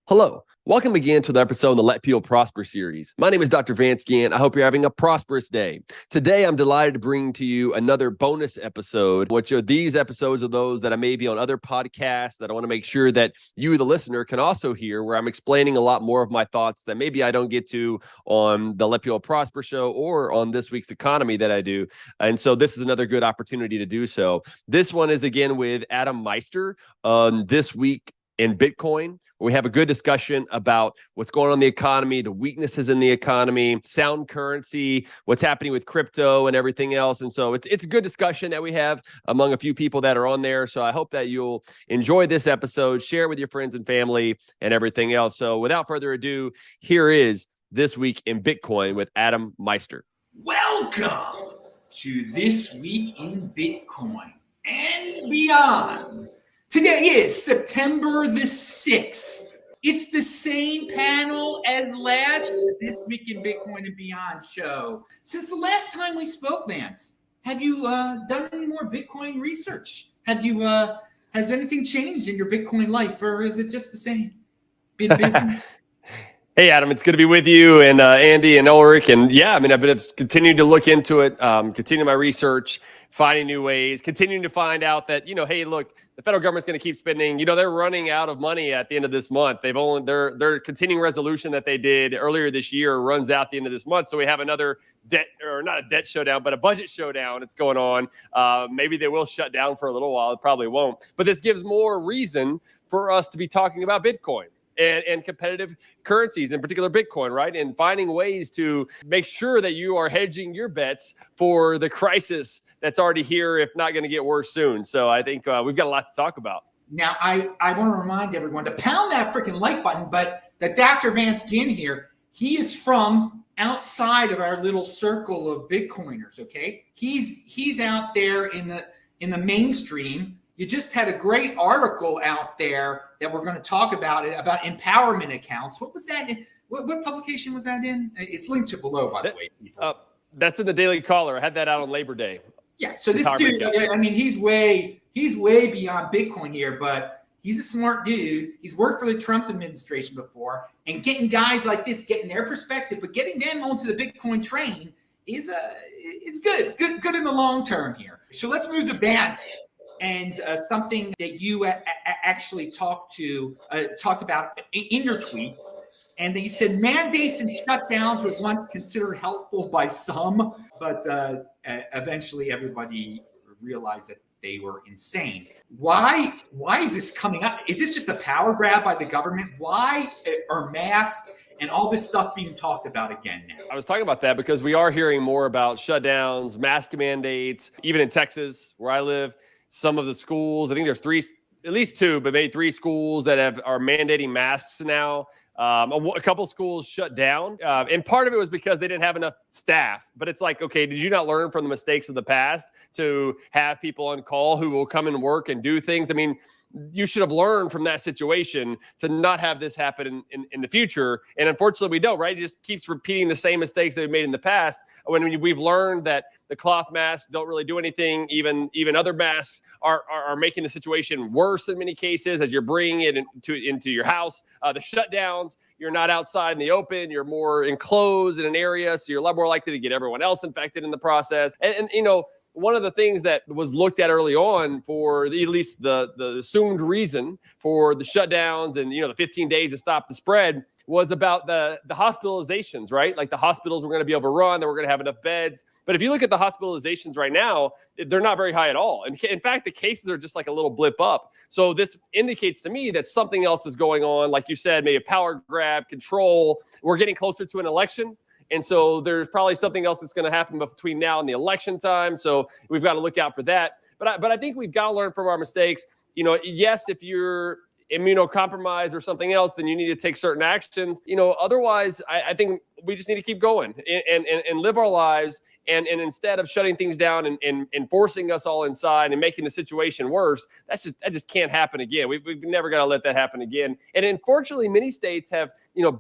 Hello. Welcome again to the episode in the Let People Prosper series. My name is Dr. Vance Ginn. I hope you're having a prosperous day. Today, I'm delighted to bring to you another bonus episode, which are these episodes of those that I may be on other podcasts that I want to make sure that you, the listener, can also hear, where I'm explaining a lot more of my thoughts that maybe I don't get to on the Let People Prosper show or on this week's economy that I do. And so this is another good opportunity to do so. This one is again with Adam Meister on This Week in Bitcoin. We have a good discussion about what's going on in the economy, the weaknesses in the economy, sound currency, what's happening with crypto and everything else. And so it's a good discussion that we have among a few people that are on there. So I hope that you'll enjoy this episode, share it with your friends and family and everything else. So without further ado, here is This Week in Bitcoin with Adam Meister. Welcome to This Week in Bitcoin and beyond. Today is September the 6th. It's the same panel as last This Week in Bitcoin and Beyond show. Since the last time we spoke, Vance, have you done any more Bitcoin research? Has anything changed in your Bitcoin life, or is it just the same? Been busy? Hey, Adam, it's good to be with you and Andy and Ulrich. And yeah, I mean, I've been continuing to look into it, continue my research, finding new ways, continuing to find out that, hey, look, the federal government's going to keep spending. They're running out of money at the end of this month. Their continuing resolution that they did earlier this year runs out the end of this month. So we have another debt, or not a debt showdown, but a budget showdown that's going on. Maybe they will shut down for a little while. It probably won't. But this gives more reason for us to be talking about Bitcoin and competitive currencies, in particular Bitcoin, right? And finding ways to make sure that you are hedging your bets for the crisis that's already here, if not going to get worse soon. So I think we've got a lot to talk about. Now, I want to remind everyone to pound that freaking like button, but the Dr. Vance Ginn here, he is from outside of our little circle of Bitcoiners, okay? He's out there in the mainstream. You just had a great article out there that we're going to talk about empowerment accounts. What was that? What publication was that in? It's linked to below, by the way, people. That's in the Daily Caller. I had that out on Labor Day. Yeah. So this dude, I mean, he's way beyond Bitcoin here, but he's a smart dude. He's worked for the Trump administration before, and getting guys like this, getting their perspective, but getting them onto the Bitcoin train is it's good in the long term here. So let's move to Vance. And something that you actually talked about in your tweets, and that you said mandates and shutdowns were once considered helpful by some, but eventually everybody realized that they were insane. Why is this coming up? Is this just a power grab by the government? Why are masks and all this stuff being talked about again now? I was talking about that because we are hearing more about shutdowns, mask mandates, even in Texas, where I live. Some of the schools, I think there's at least two, but maybe three schools that are mandating masks now. A couple schools shut down. And part of it was because they didn't have enough staff. But it's like, okay, did you not learn from the mistakes of the past to have people on call who will come and work and do things? I mean, you should have learned from that situation to not have this happen in the future. And unfortunately, we don't, right? It just keeps repeating the same mistakes that we made in the past. When we've learned that the cloth masks don't really do anything, even other masks are making the situation worse in many cases as you're bringing it into your house. The shutdowns, you're not outside in the open, you're more enclosed in an area, so you're a lot more likely to get everyone else infected in the process. And one of the things that was looked at early on for at least the assumed reason for the shutdowns and the 15 days to stop the spread was about the hospitalizations, right? Like the hospitals were going to be overrun, that we're going to have enough beds. But if you look at the hospitalizations right now, they're not very high at all. And in fact, the cases are just like a little blip up. So this indicates to me that something else is going on. Like you said, maybe a power grab, control. We're getting closer to an election. And so there's probably something else that's going to happen between now and the election time. So we've got to look out for that. But I think we've got to learn from our mistakes. Yes, if you're immunocompromised or something else, then you need to take certain actions. Otherwise, I think we just need to keep going and live our lives. And instead of shutting things down and forcing us all inside and making the situation worse, that just can't happen again. We've never got to let that happen again. And unfortunately, many states have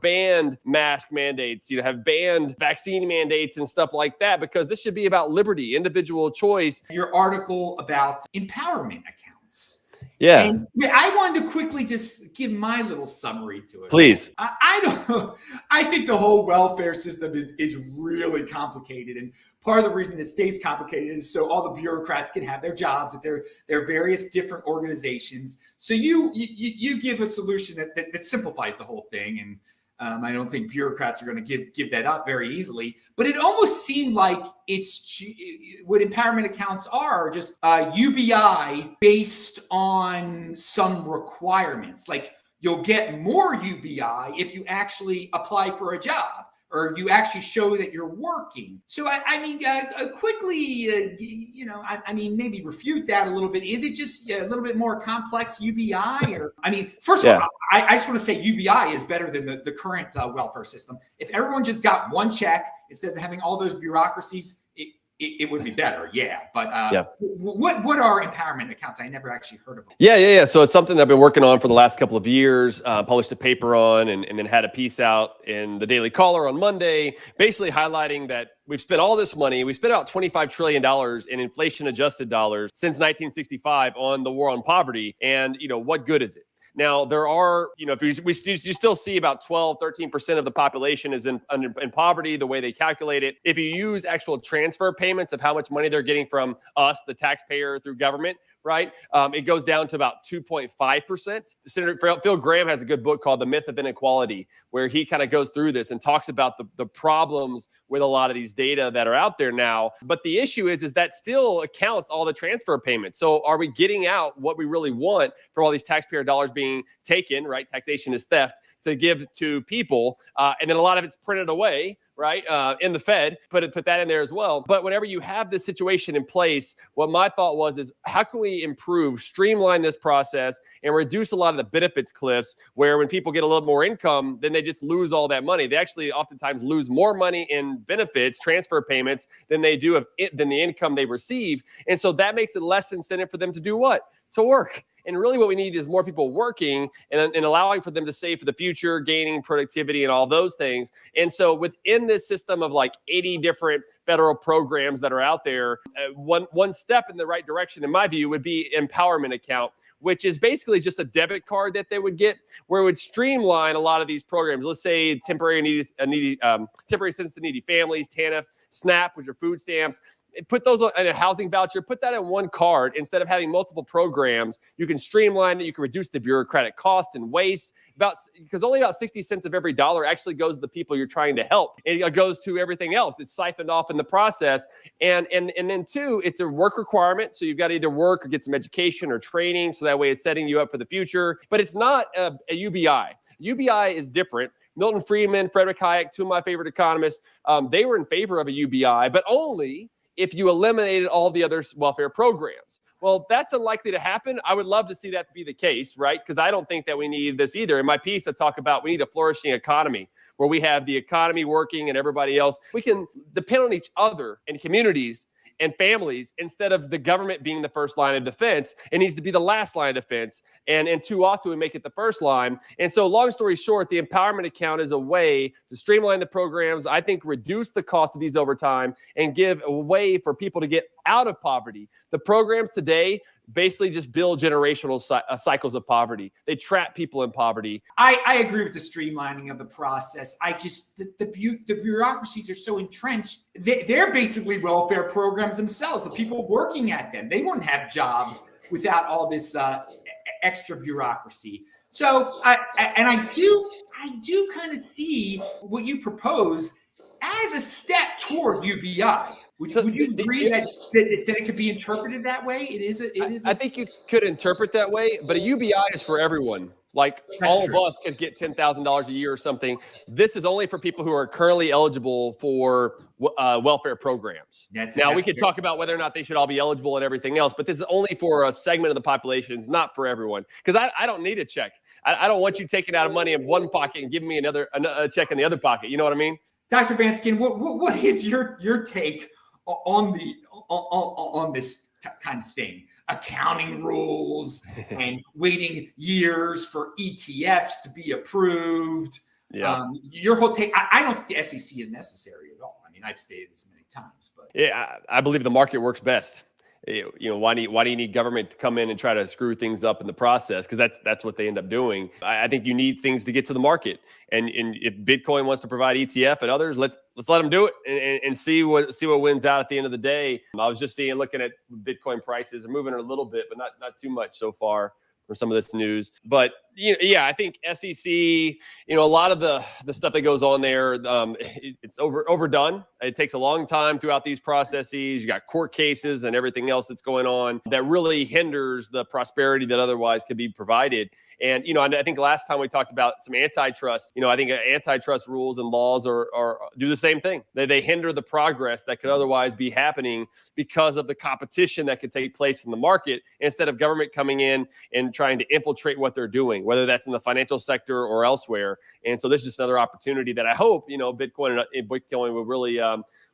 banned mask mandates, have banned vaccine mandates and stuff like that, because this should be about liberty, individual choice. Your article about empowerment accounts. Yeah, And I wanted to quickly just give my little summary to it. please. I don't. I think the whole welfare system is really complicated, and part of the reason it stays complicated is so all the bureaucrats can have their jobs at their various different organizations. So you give a solution that simplifies the whole thing, and I don't think bureaucrats are going to give that up very easily. But it almost seemed like it's what empowerment accounts are just UBI based on some requirements. Like you'll get more UBI if you actually apply for a job or you actually show that you're working. So I mean, quickly, I mean, maybe refute that a little bit. Is it just a little bit more complex UBI? Or I mean, first of all, I just want to say UBI is better than the current welfare system. If everyone just got one check instead of having all those bureaucracies, it would be better, yeah. But what are empowerment accounts? I never actually heard of them. Yeah. So it's something that I've been working on for the last couple of years, published a paper on, and then had a piece out in the Daily Caller on Monday, basically highlighting that we've spent all this money. We spent about $25 trillion in inflation-adjusted dollars since 1965 on the war on poverty. And, what good is it? Now, there are, if you still see about 12, 13% of the population is in poverty, the way they calculate it. If you use actual transfer payments of how much money they're getting from us, the taxpayer, through government, right? It goes down to about 2.5%. Senator Phil Gramm has a good book called The Myth of Inequality, where he kind of goes through this and talks about the problems with a lot of these data that are out there now. But the issue is that still accounts all the transfer payments. So are we getting out what we really want from all these taxpayer dollars being taken, right? Taxation is theft, to give to people. And then a lot of it's printed away, right, in the Fed, put that in there as well. But whenever you have this situation in place, what my thought is how can we improve, streamline this process and reduce a lot of the benefits cliffs where when people get a little more income, then they just lose all that money. They actually oftentimes lose more money in benefits, transfer payments, than they do than the income they receive. And so that makes it less incentive for them to do what? To work. And really what we need is more people working and allowing for them to save for the future, gaining productivity and all those things. And so within this system of like 80 different federal programs that are out there, one step in the right direction, in my view, would be empowerment account, which is basically just a debit card that they would get, where it would streamline a lot of these programs. Let's say temporary assistance to needy families, TANF, SNAP, which are food stamps. Put those in a housing voucher, put that in one card instead of having multiple programs. You can streamline it. You can reduce the bureaucratic cost and waste because only about 60 cents of every dollar actually goes to the people you're trying to help. It goes to everything else. It's siphoned off in the process. And then two, it's a work requirement. So you've got to either work or get some education or training. So that way it's setting you up for the future, but it's not a UBI. UBI is different. Milton Friedman, Frederick Hayek, two of my favorite economists, they were in favor of a UBI, but only if you eliminated all the other welfare programs. Well, that's unlikely to happen. I would love to see that be the case, right? Because I don't think that we need this either. In my piece, I talk about we need a flourishing economy where we have the economy working and everybody else. We can depend on each other and communities and families instead of the government being the first line of defense. It needs to be the last line of defense. And too often we make it the first line. And so long story short, the empowerment account is a way to streamline the programs, I think reduce the cost of these over time and give a way for people to get out of poverty. The programs today basically just build generational cycles of poverty. They trap people in poverty. I agree with the streamlining of the process. I just, the bureaucracies are so entrenched. They're basically welfare programs themselves. The people working at them, they wouldn't have jobs without all this extra bureaucracy. So, I do kind of see what you propose as a step toward UBI. Would you agree that it could be interpreted that way? It is. I think you could interpret that way, but a UBI is for everyone. Like all of us could get $10,000 a year or something. This is only for people who are currently eligible for welfare programs. Now we could talk about whether or not they should all be eligible and everything else, but this is only for a segment of the population. It's not for everyone. Because I don't need a check. I don't want you taking out money in one pocket and giving me a check in the other pocket. You know what I mean? Dr. Vance, Ginn, what is your take on this kind of thing? Accounting rules and waiting years for ETFs to be approved. Yeah. Your whole take. I don't think the SEC is necessary at all. I mean, I've stated this many times, but yeah, I believe the market works best. Why do you need government to come in and try to screw things up in the process? Because that's what they end up doing. I think you need things to get to the market, and if Bitcoin wants to provide ETF and others, let's let them do it and see what wins out at the end of the day. I was just looking at Bitcoin prices and moving it a little bit, but not too much so far for some of this news. But I think SEC, a lot of the stuff that goes on there, it's overdone. It takes a long time throughout these processes. You got court cases and everything else that's going on that really hinders the prosperity that otherwise could be provided. And, I think last time we talked about some antitrust, I think antitrust rules and laws are do the same thing. They hinder the progress that could otherwise be happening because of the competition that could take place in the market, instead of government coming in and trying to infiltrate what they're doing, whether that's in the financial sector or elsewhere. And so this is just another opportunity that I hope, Bitcoin will really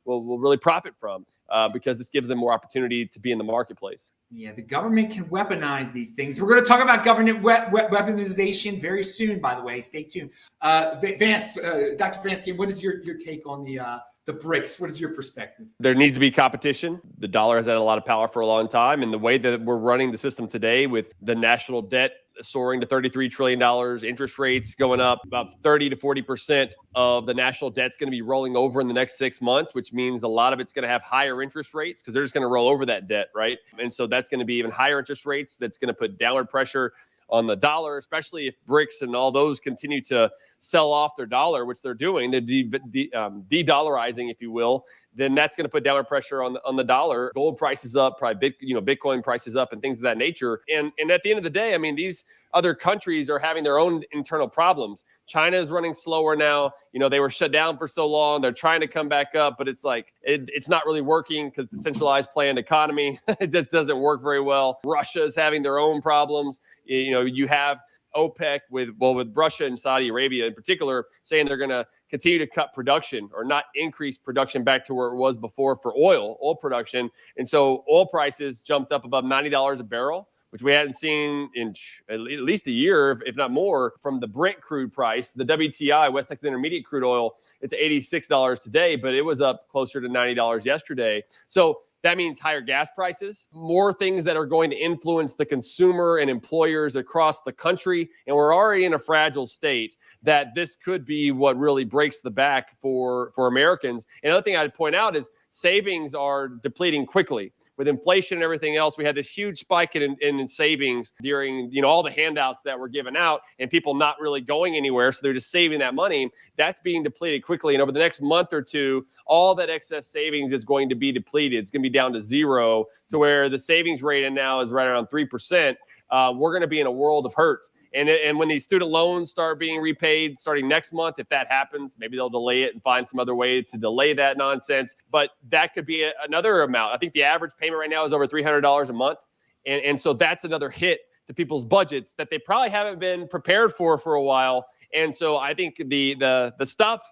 will really profit from, because this gives them more opportunity to be in the marketplace. Yeah, the government can weaponize these things. We're going to talk about government weaponization very soon, by the way. Stay tuned. Vance, Dr. Vance, what is your take on the BRICS? What is your perspective? There needs to be competition. The dollar has had a lot of power for a long time. And the way that we're running the system today, with the national debt soaring to $33 trillion, interest rates going up about 30 to 40% of the national debt's going to be rolling over in the next 6 months, which means a lot of it's going to have higher interest rates because they're just going to roll over that debt, right? And so that's going to be even higher interest rates. That's going to put downward pressure on the dollar, especially if BRICS and all those continue to sell off their dollar, which they're doing. They're de-dollarizing, if you will. Then that's going to put downward pressure on the dollar. Gold prices up, probably Bitcoin prices up, and things of that nature. And at the end of the day, I mean, these other countries are having their own internal problems. China is running slower now. They were shut down for so long. They're trying to come back up, but it's like it's not really working because the centralized planned economy it just doesn't work very well. Russia is having their own problems. You have OPEC with Russia and Saudi Arabia in particular saying they're going to continue to cut production or not increase production back to where it was before for oil production. And so oil prices jumped up above $90 a barrel, which we hadn't seen in at least a year, if not more, from the Brent crude price. The WTI, West Texas Intermediate crude oil, it's $86 today, but it was up closer to $90 yesterday. So that means higher gas prices, more things that are going to influence the consumer and employers across the country. And we're already in a fragile state that this could be what really breaks the back for Americans. Another thing I'd point out is savings are depleting quickly. With inflation and everything else, we had this huge spike in savings during all the handouts that were given out, and people not really going anywhere, so they're just saving that money. That's being depleted quickly, and over the next month or two, all that excess savings is going to be depleted. It's going to be down to zero, to where the savings rate now is right around 3%. We're going to be in a world of hurt. And when these student loans start being repaid starting next month, if that happens, maybe they'll delay it and find some other way to delay that nonsense. But that could be another amount. I think the average payment right now is over $300 a month. And so that's another hit to people's budgets that they probably haven't been prepared for a while. And so I think the stuff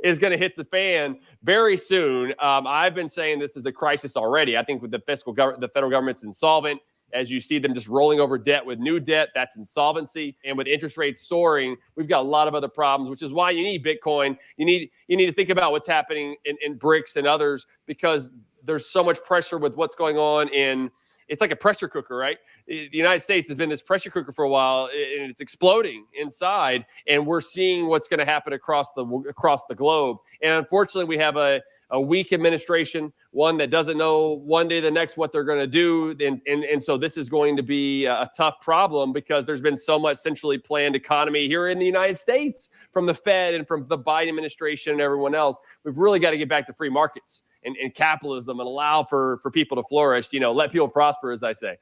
is going to hit the fan very soon. I've been saying this is a crisis already. I think with the federal government's insolvent. As you see them just rolling over debt with new debt, that's insolvency. And with interest rates soaring, we've got a lot of other problems, which is why you need Bitcoin. You need to think about what's happening in BRICS and others, because there's so much pressure with what's going on it's like a pressure cooker, right? The United States has been this pressure cooker for a while, and it's exploding inside. And we're seeing what's going to happen across the globe. And unfortunately, we have a weak administration, one that doesn't know one day the next what they're going to do. And so this is going to be a tough problem, because there's been so much centrally planned economy here in the United States from the Fed and from the Biden administration and everyone else. We've really got to get back to free markets and capitalism and allow for people to flourish, let people prosper, as I say.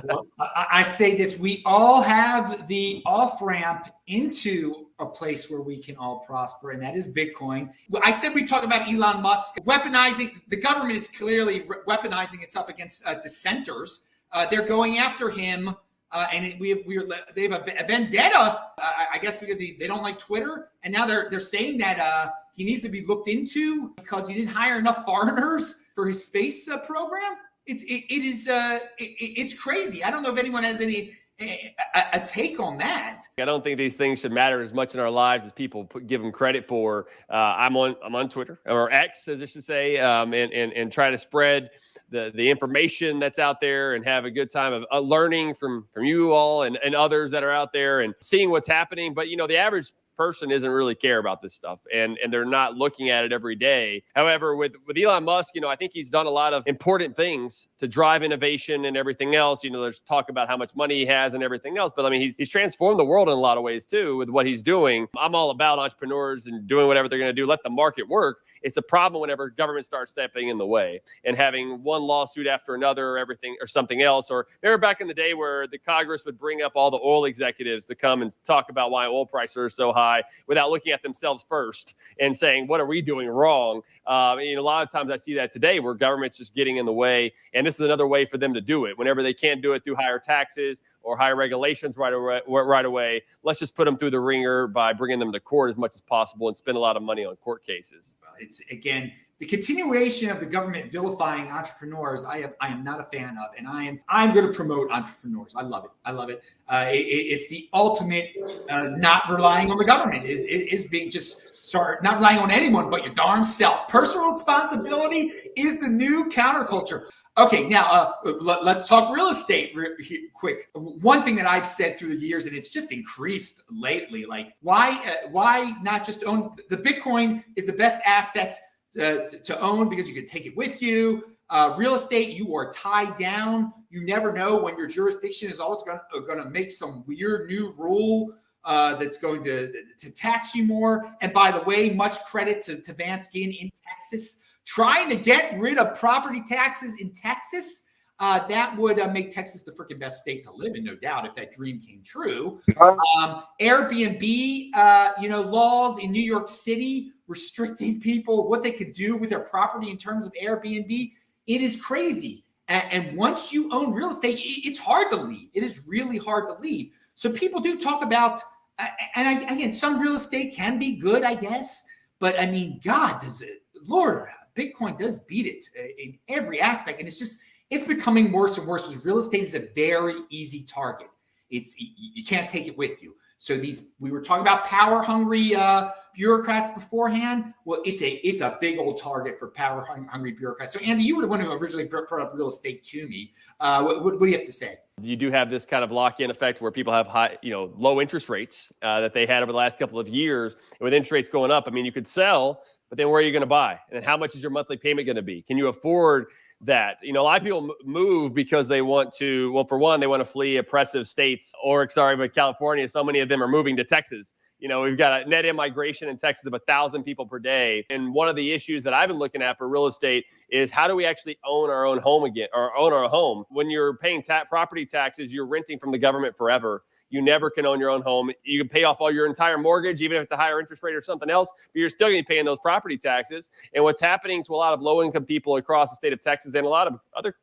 Well, I say this, we all have the off-ramp into a place where we can all prosper, and that is Bitcoin. I said we talk about Elon Musk weaponizing. The government is clearly weaponizing itself against dissenters. They're going after him, and they have a vendetta, I guess, because they don't like Twitter, and now they're saying that he needs to be looked into because he didn't hire enough foreigners for his space program. It's crazy. I don't know if anyone has any a take on that. I don't think these things should matter as much in our lives as people give them credit for. I'm on Twitter, or X, as I should say, and try to spread the information that's out there and have a good time of learning from you all and others that are out there and seeing what's happening. But, the average person doesn't really care about this stuff, and they're not looking at it every day. However, with Elon Musk, I think he's done a lot of important things to drive innovation and everything else. There's talk about how much money he has and everything else, but I mean, he's transformed the world in a lot of ways too with what he's doing. I'm all about entrepreneurs and doing whatever they're going to do. Let the market work. It's a problem whenever government starts stepping in the way and having one lawsuit after another or everything or something else. Or remember back in the day where the Congress would bring up all the oil executives to come and talk about why oil prices are so high without looking at themselves first and saying, what are we doing wrong? A lot of times I see that today where government's just getting in the way. And this is another way for them to do it. Whenever they can't do it through higher taxes or higher regulations right away, let's just put them through the ringer by bringing them to court as much as possible and spend a lot of money on court cases. It's, again, the continuation of the government vilifying entrepreneurs. I am not a fan of, and I'm going to promote entrepreneurs. I love it. It's the ultimate not relying on the government is being not relying on anyone but your darn self. Personal responsibility is the new counterculture. Okay, now let's talk real estate quick. One thing that I've said through the years, and it's just increased lately, like why not just own the Bitcoin is the best asset to own because you can take it with you. Real estate, you are tied down. You never know when your jurisdiction is always going to make some weird new rule that's going to tax you more. And by the way, much credit to Vance Ginn in Texas. Trying to get rid of property taxes in Texas, that would make Texas the freaking best state to live in, no doubt, if that dream came true. Airbnb, laws in New York City restricting people, what they could do with their property in terms of Airbnb. It is crazy. And once you own real estate, it's hard to leave. It is really hard to leave. So people do talk about, again, some real estate can be good, I guess. But I mean, God, Lord, Bitcoin does beat it in every aspect. And it's becoming worse and worse because real estate is a very easy target. You can't take it with you. So we were talking about power hungry bureaucrats beforehand. Well, it's a big old target for power hungry bureaucrats. So Andy, you were the one who originally brought up real estate to me. What do you have to say? You do have this kind of lock-in effect where people have high, low interest rates that they had over the last couple of years. And with interest rates going up, I mean, you could sell, but then where are you going to buy? And how much is your monthly payment going to be? Can you afford that? A lot of people move because they want to, well, for one, they want to flee oppressive states but California, so many of them are moving to Texas. We've got a net immigration in Texas of 1,000 people per day. And one of the issues that I've been looking at for real estate is how do we actually own our own home again, or own our home? When you're paying property taxes, you're renting from the government forever. You never can own your own home. You can pay off all your entire mortgage, even if it's a higher interest rate or something else, but you're still going to be paying those property taxes. And what's happening to a lot of low-income people across the state of Texas and a lot of other,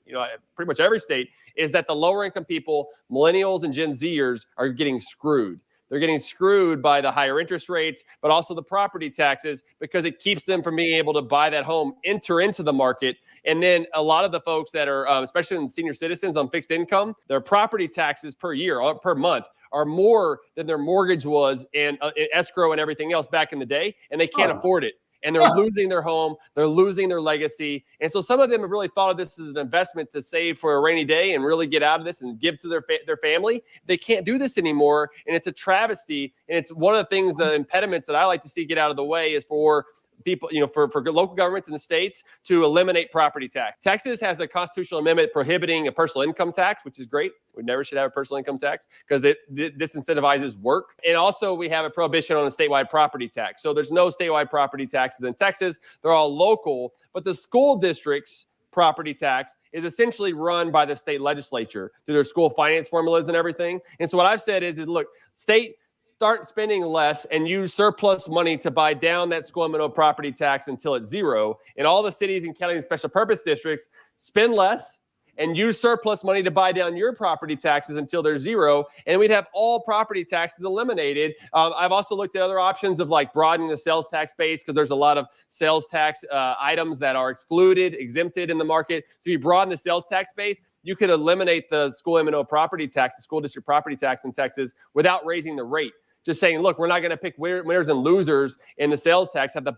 pretty much every state, is that the lower-income people, millennials and Gen Zers, are getting screwed. They're getting screwed by the higher interest rates, but also the property taxes because it keeps them from being able to buy that home, enter into the market. And then a lot of the folks that are, especially in senior citizens on fixed income, their property taxes per year or per month are more than their mortgage was in escrow and everything else back in the day, and they can't afford it. And they're losing their home, they're losing their legacy. And so some of them have really thought of this as an investment to save for a rainy day and really get out of this and give to their family. They can't do this anymore, and it's a travesty. And it's one of the things, the impediments that I like to see get out of the way is for people, for local governments in the states to eliminate property tax. Texas has a constitutional amendment prohibiting a personal income tax, which is great. We never should have a personal income tax because it disincentivizes work. And also we have a prohibition on a statewide property tax. So there's no statewide property taxes in Texas. They're all local, but the school districts property tax is essentially run by the state legislature through their school finance formulas and everything. And so what I've said is look, start spending less and use surplus money to buy down that school and middle property tax until it's zero. In all the cities and counties and special purpose districts, spend less and use surplus money to buy down your property taxes until they're zero, and we'd have all property taxes eliminated. I've also looked at other options of like broadening the sales tax base, because there's a lot of sales tax items that are exempted in the market. So if you broaden the sales tax base, you could eliminate the school M&O property tax, the school district property tax in Texas, without raising the rate. Just saying, look, we're not going to pick winners and losers in the sales tax, have the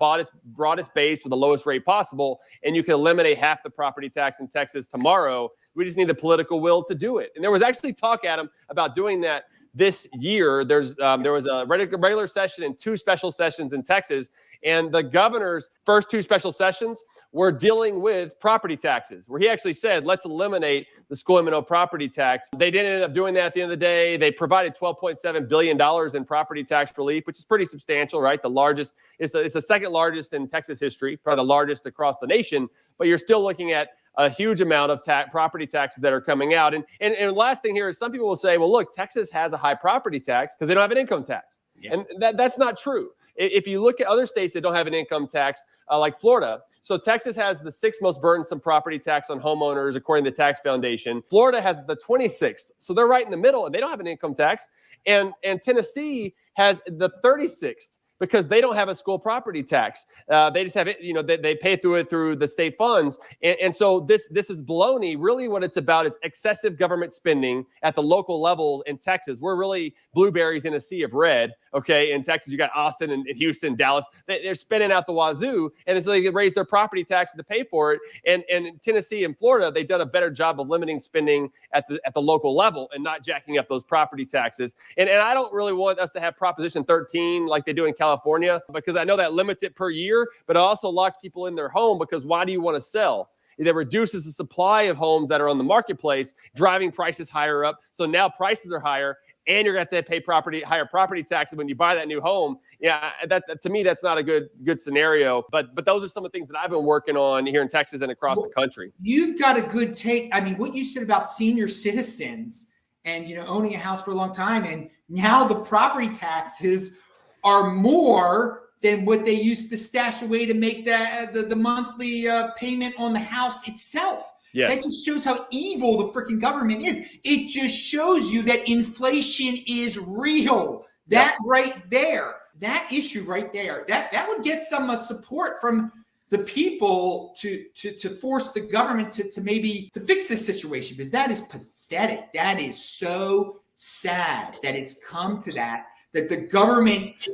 broadest base with the lowest rate possible, and you can eliminate half the property tax in Texas tomorrow. We just need the political will to do it. And there was actually talk, Adam, about doing that this year. There was a regular session and 2 special sessions in Texas, and the governor's first 2 special sessions were dealing with property taxes, where he actually said, let's eliminate the school M&O property tax. They didn't end up doing that at the end of the day. They provided $12.7 billion in property tax relief, which is pretty substantial, right? The largest, it's the second largest in Texas history, probably the largest across the nation, but you're still looking at a huge amount of property taxes that are coming out. And last thing here is, some people will say, well, look, Texas has a high property tax because they don't have an income tax. Yeah. And that's not true. If you look at other states that don't have an income tax, like Florida, so Texas has the 6th most burdensome property tax on homeowners, according to the Tax Foundation. Florida has the 26th. So they're right in the middle, and they don't have an income tax. And Tennessee has the 36th, because they don't have a school property tax. They just have it, they pay through the state funds. And so this is baloney. Really what it's about is excessive government spending at the local level in Texas. We're really blueberries in a sea of red. Okay, in Texas, you got Austin and Houston, Dallas. They're spending out the wazoo, and so they can raise their property taxes to pay for it. And in Tennessee and Florida, they've done a better job of limiting spending at the local level and not jacking up those property taxes. And I don't really want us to have Proposition 13 like they do in California, because I know that limits it per year, but it also locks people in their home, because why do you want to sell? That reduces the supply of homes that are on the marketplace, driving prices higher up. So now prices are higher, and you're going to have to pay higher property taxes when you buy that new home. Yeah, that to me, that's not a good scenario. But those are some of the things that I've been working on here in Texas and across the country. You've got a good take. I mean, what you said about senior citizens and owning a house for a long time, and now the property taxes are more than what they used to stash away to make the monthly payment on the house itself. Yes. That just shows how evil the freaking government is. It just shows you that inflation is real. That right there, that issue right there, that would get some support from the people to force the government to maybe to fix this situation, because that is pathetic. That is so sad that it's come to that the government,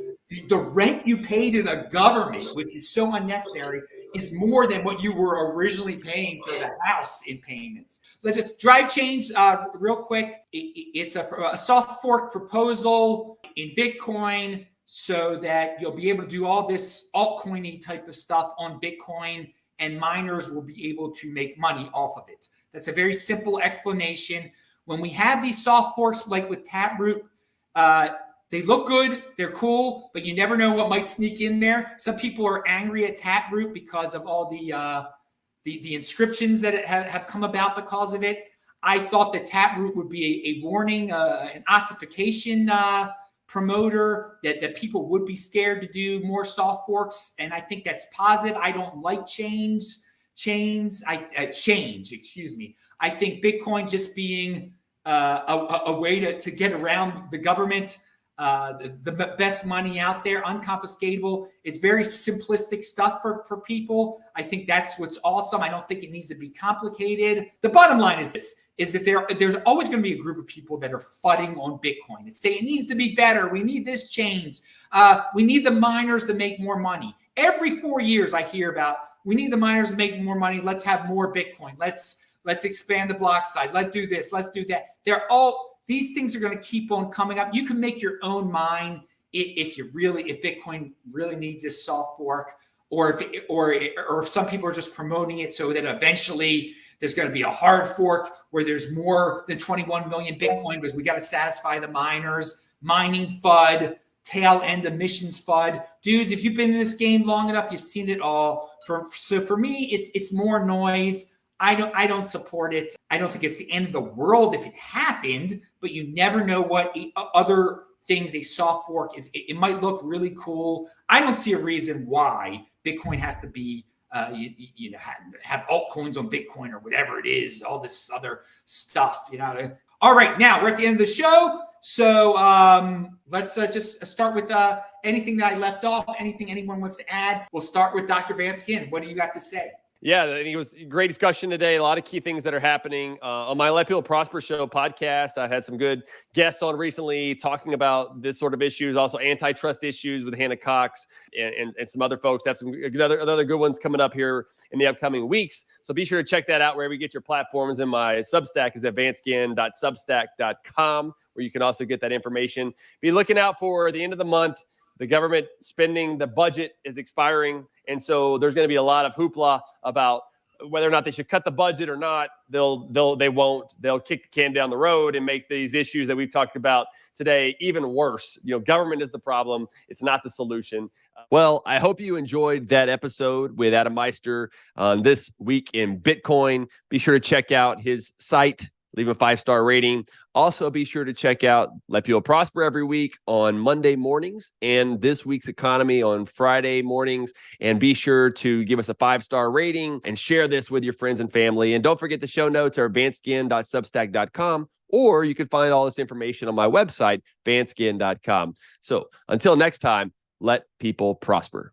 the rent you pay to the government, which is so unnecessary, is more than what you were originally paying for the house in payments. Let's drive change real quick. It's a soft fork proposal in Bitcoin, so that you'll be able to do all this altcoiny type of stuff on Bitcoin, and miners will be able to make money off of it. That's a very simple explanation. When we have these soft forks, like with Taproot, they look good, they're cool, but you never know what might sneak in there. Some people are angry at Taproot because of all the inscriptions that have come about because of it. I thought that Taproot would be a warning, an ossification promoter, that people would be scared to do more soft forks, and I think that's positive. I don't like change. Excuse me. I think Bitcoin just being a way to get around the government. The best money out there, unconfiscatable. It's very simplistic stuff for people. I think that's what's awesome. I don't think it needs to be complicated. The bottom line is this, is that there's always going to be a group of people that are fudding on Bitcoin and say it needs to be better. We need this change. We need the miners to make more money. Every 4 years I hear about, we need the miners to make more money. Let's have more Bitcoin. Let's expand the block size. Let's do this. Let's do that. These things are going to keep on coming up. You can make your own mind if Bitcoin really needs this soft fork, or if some people are just promoting it so that eventually there's going to be a hard fork where there's more than 21 million Bitcoin, because we got to satisfy the miners. Mining FUD, tail end emissions FUD. Dudes, if you've been in this game long enough, you've seen it all. So for me, it's more noise. I don't support it. I don't think it's the end of the world if it happened, but you never know what other things a soft fork is. It might look really cool. I don't see a reason why Bitcoin has to be have altcoins on Bitcoin or whatever it is, all this other stuff. All right, now we're at the end of the show. So let's just start with anything that I left off, anything anyone wants to add. We'll start with Dr. Vance Ginn. What do you got to say? Yeah, I think it was a great discussion today. A lot of key things that are happening on my Let People Prosper Show podcast. I had some good guests on recently talking about this sort of issues, also antitrust issues with Hannah Cox and some other folks. Have some other good ones coming up here in the upcoming weeks. So be sure to check that out wherever you get your platforms. And my Substack is at vanceginn.substack.com, where you can also get that information. Be looking out for the end of the month. The government spending, the budget is expiring. And so there's going to be a lot of hoopla about whether or not they should cut the budget or not. They won't. They'll kick the can down the road and make these issues that we've talked about today even worse. Government is the problem. It's not the solution. Well, I hope you enjoyed that episode with Adam Meister on This Week in Bitcoin. Be sure to check out his site. Leave a 5-star rating. Also, be sure to check out Let People Prosper every week on Monday mornings and This Week's Economy on Friday mornings. And be sure to give us a 5-star rating and share this with your friends and family. And don't forget the show notes are vanceginn.substack.com, or you can find all this information on my website, vanceginn.com. So until next time, let people prosper.